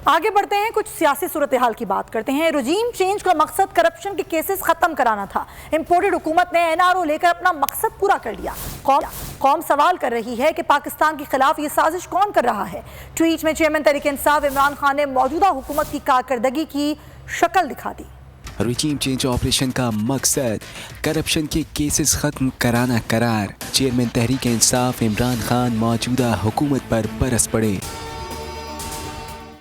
आगे बढ़ते हैं, कुछ सियासी सूरत हाल की बात करते हैं। रजीम चेंज का मकसद करप्शन के केसेस खत्म कराना था। इम्पोर्टेड हुकूमत ने एनआरओ लेकर अपना मकसद पूरा कर लिया। कौम सवाल कर रही है कि पाकिस्तान के खिलाफ ये साजिश कौन कर रहा है। ट्वीट में चेयरमैन तहरीक इंसाफ इमरान खान ने मौजूदा हुकूमत की कारकर्दगी की शक्ल दिखा दी। रजीम चेंज ऑपरेशन का मकसद करप्शन के केसेस खत्म कराना करार। चेयरमैन तहरीक इंसाफ इमरान खान मौजूदा हुकूमत पर बरस पड़े।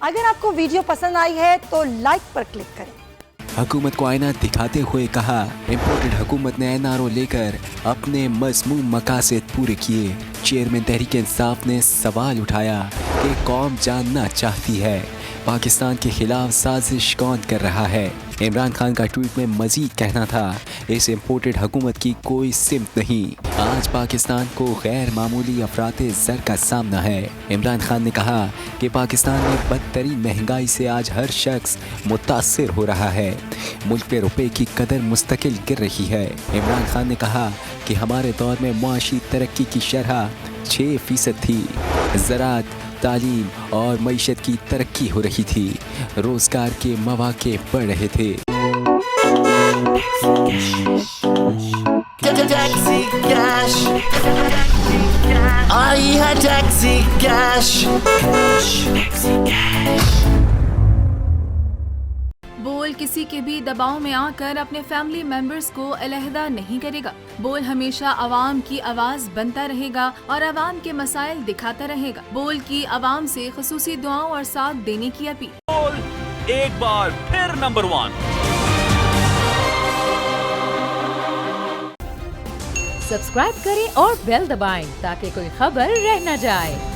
अगर आपको वीडियो पसंद आई है तो लाइक पर क्लिक करें। हुकूमत को आईना दिखाते हुए कहा, इम्पोर्टेड हुकूमत ने एनआरओ लेकर अपने मज़मूम मकासद पूरे किए। चेयरमैन तहरीक इंसाफ ने सवाल उठाया कि कौम जानना चाहती है पाकिस्तान के खिलाफ साजिश कौन कर रहा है। इमरान खान का ट्वीट में मजीद कहना था, इस इम्पोर्टेड हुकूमत की कोई सिमत नहीं। आज पाकिस्तान को गैर मामूली अफराते ज़र का सामना है। इमरान खान ने कहा कि पाकिस्तान में बदतरीन महंगाई से आज हर शख्स मुतासिर हो रहा है। मुल्क पे रुपए की कदर मुस्तकिल गिर रही है। इमरान खान ने कहा कि हमारे दौर में मुआशी तरक्की की शरह 6% थी। ज़राअत, तालीम और मईशत की तरक्की हो रही थी। रोजगार के मौके बढ़ रहे थे। टैक्सी कैश आई है, टैक्सी कैश। बोल किसी के भी दबाव में आकर अपने फैमिली मेंबर्स को अलहदा नहीं करेगा। बोल हमेशा आवाम की आवाज बनता रहेगा और आवाम के मसाइल दिखाता रहेगा। बोल की आवाम से खुसूसी दुआओं और साथ देने की अपील। बोल एक बार फिर नंबर 1। सब्सक्राइब करें और बेल दबाएं ताकि कोई खबर रह न जाए।